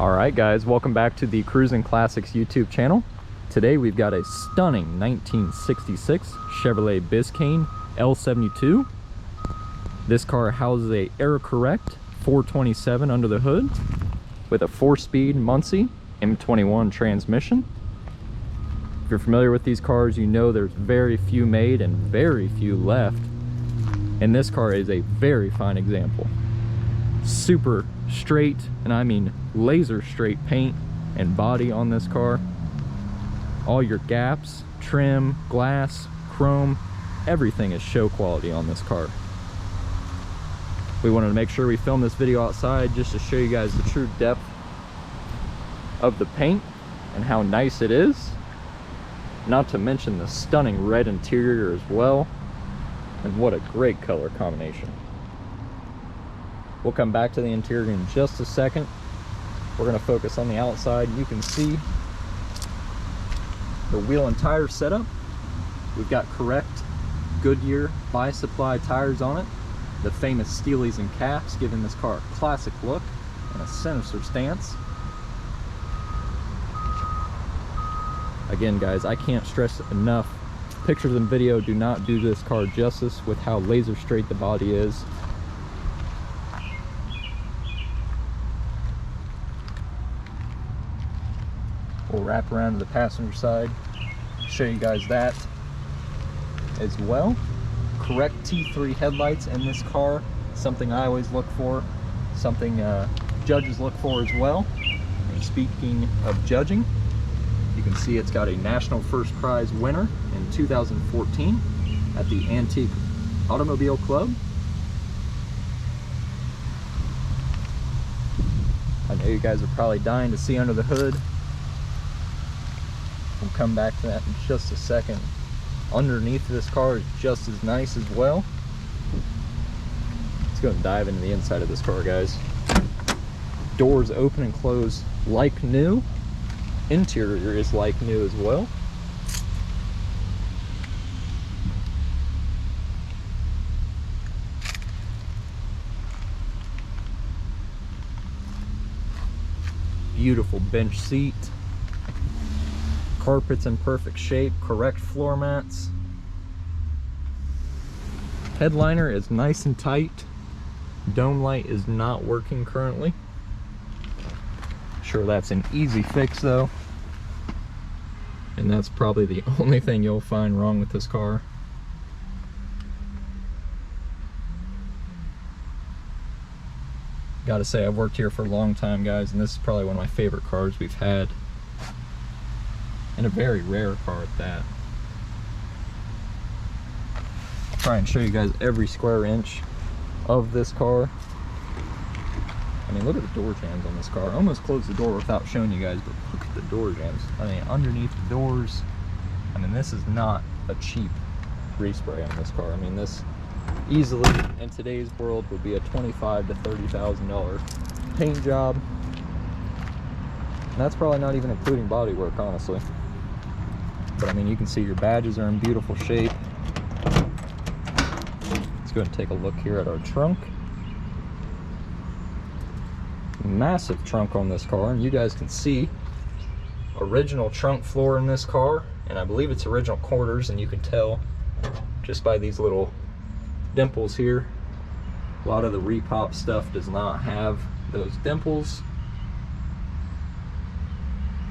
Alright guys, welcome back to the Cruisin Classics YouTube channel. Today we've got a stunning 1966 Chevrolet Biscayne L72. This car houses a Air Correct 427 under the hood with a 4-speed Muncie M21 transmission. If you're familiar with these cars, you know there's very few made and very few left. And this car is a very fine example. Super straight, and I mean laser straight paint and body on this car. All your gaps, trim, glass, chrome, everything is show quality on this car. We wanted to make sure we filmed this video outside just to show you guys the true depth of the paint and how nice it is. Not to mention the stunning red interior as well. And what a great color combination. We'll come back to the interior in just a second. We're going to focus on the outside. You can see the wheel and tire setup. We've got correct Goodyear bi-supply tires on it. The famous Steelies and caps, giving this car a classic look and a sinister stance. Again guys, I can't stress enough, pictures and video do not do this car justice with how laser straight the body is. We'll wrap around to the passenger side, show you guys that as well. Correct T3 headlights in this car, something I always look for, something judges look for as well. And speaking of judging, you can see it's got a National First Prize winner in 2014 at the Antique Automobile Club. I know you guys are probably dying to see under the hood. We'll come back to that in just a second. Underneath this car is just as nice as well. Let's go and dive into the inside of this car, guys. Doors open and close like new. Interior is like new as well. Beautiful bench seat. Carpets in perfect shape, correct floor mats. Headliner is nice and tight. Dome light is not working currently. Sure, that's an easy fix though. And that's probably the only thing you'll find wrong with this car. Gotta say, I've worked here for a long time, guys, and this is probably one of my favorite cars we've had. And a very rare car at that. I'll try and show you guys every square inch of this car. I mean, look at the door jambs on this car. I almost closed the door without showing you guys, but look at the door jambs. I mean, underneath the doors. I mean, this is not a cheap respray on this car. I mean, this easily, in today's world, would be a $25,000 to $30,000 paint job. And that's probably not even including body work, honestly. But I mean, you can see your badges are in beautiful shape. Let's go ahead and take a look here at our trunk. Massive trunk on this car, and you guys can see original trunk floor in this car, and I believe it's original quarters, and you can tell just by these little dimples here. A lot of the repop stuff does not have those dimples.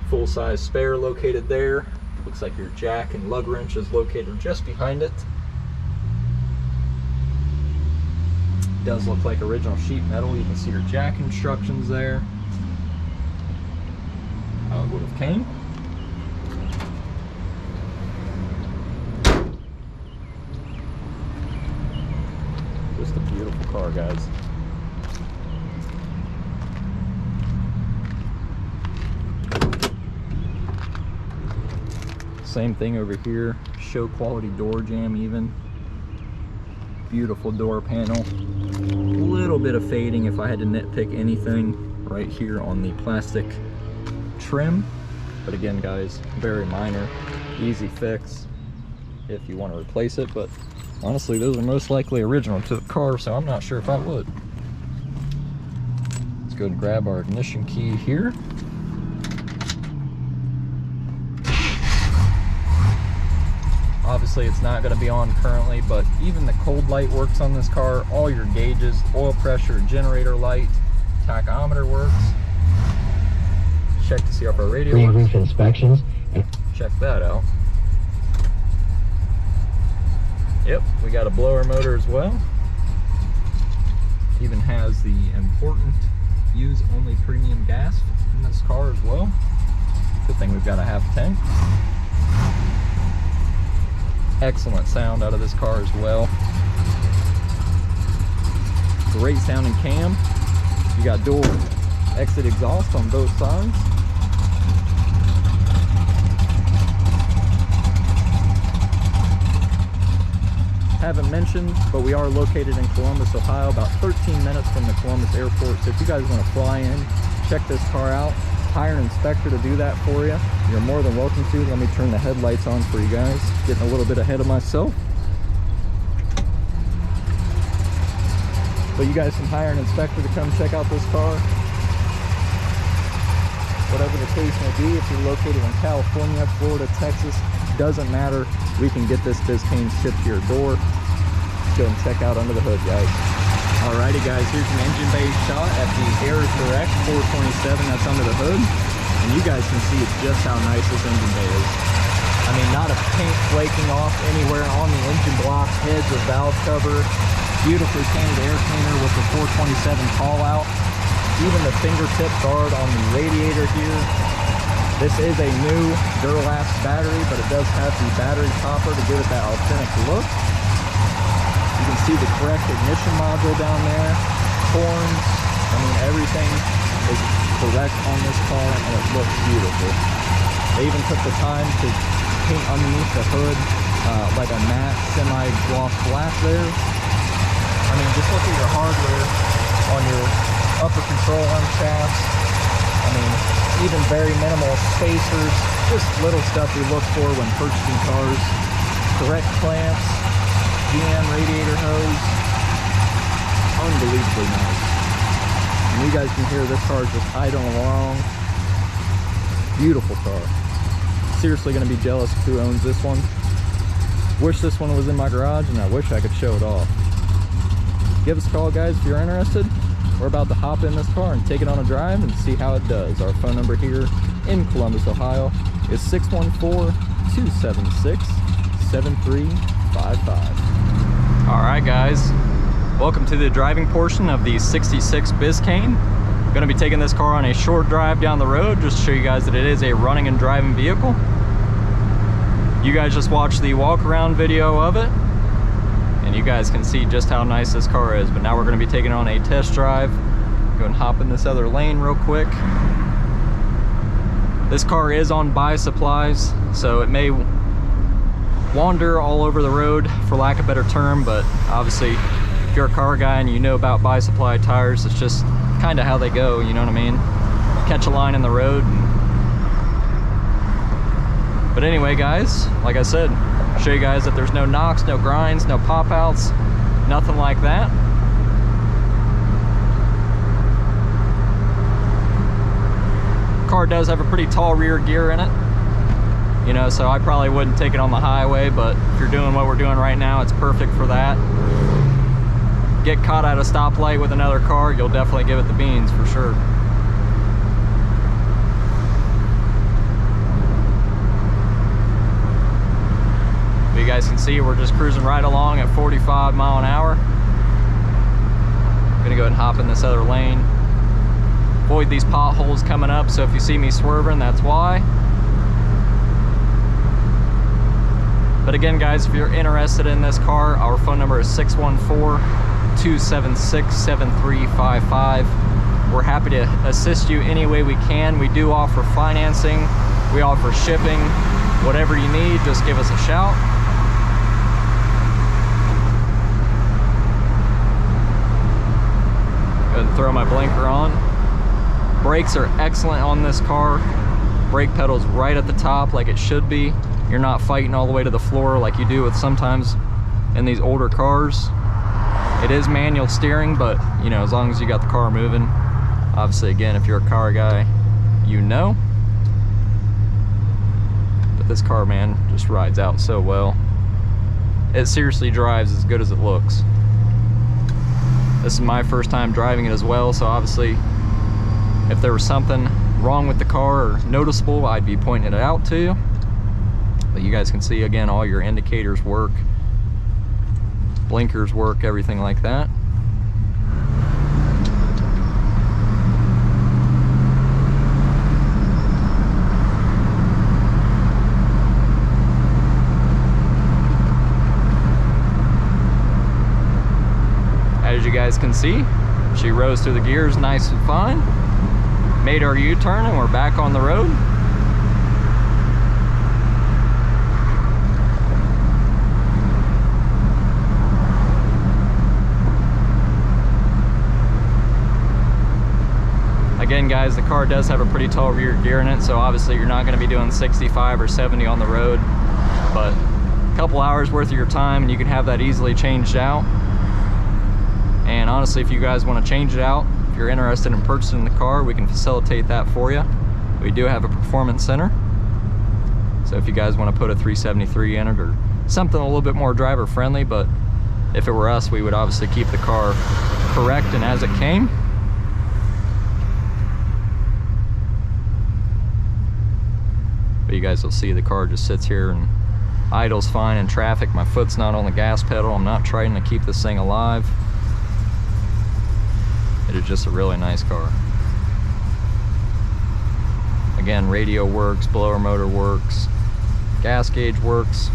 Full-size spare located there. Looks like your jack and lug wrench is located just behind it. Does look like original sheet metal. You can see your jack instructions there. How it would have came. Just a beautiful car, guys. Same thing over here, show quality door jamb even. Beautiful door panel. A little bit of fading if I had to nitpick anything right here on the plastic trim. But again guys, very minor, easy fix if you want to replace it. But honestly, those are most likely original to the car, so I'm not sure if I would. Let's Let's go and grab our ignition key here. Obviously it's not going to be on currently, but even the cold light works on this car. All your gauges, oil pressure, generator light, tachometer works. Check to see if our radio works. Inspections. Check that out. Yep, we got a blower motor as well. Even has the important use only premium gas in this car as well. Good thing we've got a half tank. Excellent sound out of this car as well. Great sounding cam. You got dual exit exhaust on both sides. Haven't mentioned, but we are located in Columbus, Ohio, about 13 minutes from the Columbus airport. So if you guys want to fly in, check this car out, hire an inspector to do that for you, you're more than welcome to. Let me turn the headlights on for you guys. Getting a little bit ahead of myself. But you guys can hire an inspector to come check out this car. Whatever the case may be, if you're located in California, Florida, Texas, doesn't matter. We can get this Biscayne shipped to your door. Let's go and check out under the hood, guys. Alrighty guys, here's an engine bay shot at the Air Direct 427 that's under the hood. And you guys can see just how nice this engine bay is. I mean, not a paint flaking off anywhere on the engine block, heads or valve cover. Beautifully painted air cleaner with the 427 call out. Even the fingertip guard on the radiator here. This is a new Duralast battery, but it does have the battery topper to give it that authentic look. You can see the correct ignition module down there, horns. I mean, everything is correct on this car and it looks beautiful. They even took the time to paint underneath the hood like a matte semi-gloss black there. I mean, just look at your hardware on your upper control arm shafts. I mean, even very minimal spacers, just little stuff we look for when purchasing cars. Correct clamps, GM radiator hose, unbelievably nice. And you guys can hear this car is just idling along. Beautiful car. Seriously gonna be jealous of who owns this one. Wish this one was in my garage and I wish I could show it off. Give us a call, guys, if you're interested. We're about to hop in this car and take it on a drive and see how it does. Our phone number here in Columbus, Ohio is 614-276-7355. All right, guys. Welcome to the driving portion of the 66 Biscayne. Gonna be taking this car on a short drive down the road just to show you guys that it is a running and driving vehicle. You guys just watched the walk around video of it. And you guys can see just how nice this car is. But now we're going to be taking on a test drive. Go and hop in this other lane real quick. This car is on buy supplies, so it may wander all over the road, for lack of a better term. But obviously, if you're a car guy and you know about buy supply tires, it's just kind of how they go, you know what I mean? Catch a line in the road. But anyway, guys, like I said, show you guys that there's no knocks, no grinds, no pop outs, nothing like that. Car does have a pretty tall rear gear in it, you know, so I probably wouldn't take it on the highway, but if you're doing what we're doing right now, it's perfect for that. Get caught at a stoplight with another car, you'll definitely give it the beans for sure. You guys can see we're just cruising right along at 45 miles an hour. Gonna go ahead and hop in this other lane. Avoid these potholes coming up, so if you see me swerving, that's why. But again, guys, if you're interested in this car, our phone number is 614-276-7355. We're happy to assist you any way we can. We do offer financing, we offer shipping. Whatever you need, just give us a shout. Go ahead and throw my blinker on. Brakes are excellent on this car. Brake pedal's right at the top like it should be. You're not fighting all the way to the floor like you do with sometimes in these older cars. It is manual steering, but you know, as long as you got the car moving, Obviously, again, if you're a car guy, you know. But this car, man, just rides out so well. It seriously drives as good as it looks. This is my first time driving it as well, so obviously if there was something wrong with the car or noticeable, I'd be pointing it out to you. But you guys can see, again, all your indicators work, blinkers work, everything like that. As you guys can see, she rose through the gears nice and fine, made our U-turn, and we're back on the road. Again, guys, the car does have a pretty tall rear gear in it, so obviously you're not going to be doing 65 or 70 on the road, but a couple hours worth of your time and you can have that easily changed out. And honestly, if you guys want to change it out, if you're interested in purchasing the car, we can facilitate that for you. We do have a performance center, so if you guys want to put a 373 in it or something a little bit more driver friendly, but if it were us, we would obviously keep the car correct and as it came. But you guys will see the car just sits here and idles fine in traffic. My foot's not on the gas pedal. I'm not trying to keep this thing alive. It is just a really nice car. Again, radio works, blower motor works, gas gauge works.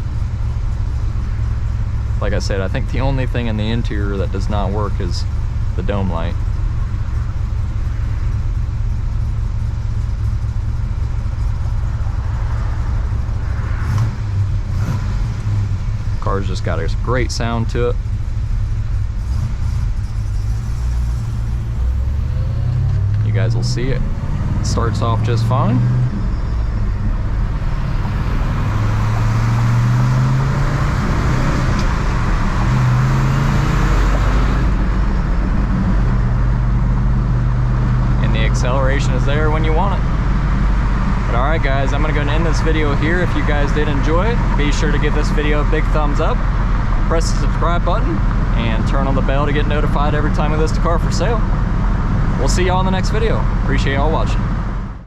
Like I said, I think the only thing in the interior that does not work is the dome light. Car's just got a great sound to it. You guys will see it. It starts off just fine. And the acceleration is there when you want it. But alright guys, I'm going to go and end this video here. If you guys did enjoy it, be sure to give this video a big thumbs up, press the subscribe button, and turn on the bell to get notified every time we list a car for sale. We'll see y'all in the next video. Appreciate y'all watching.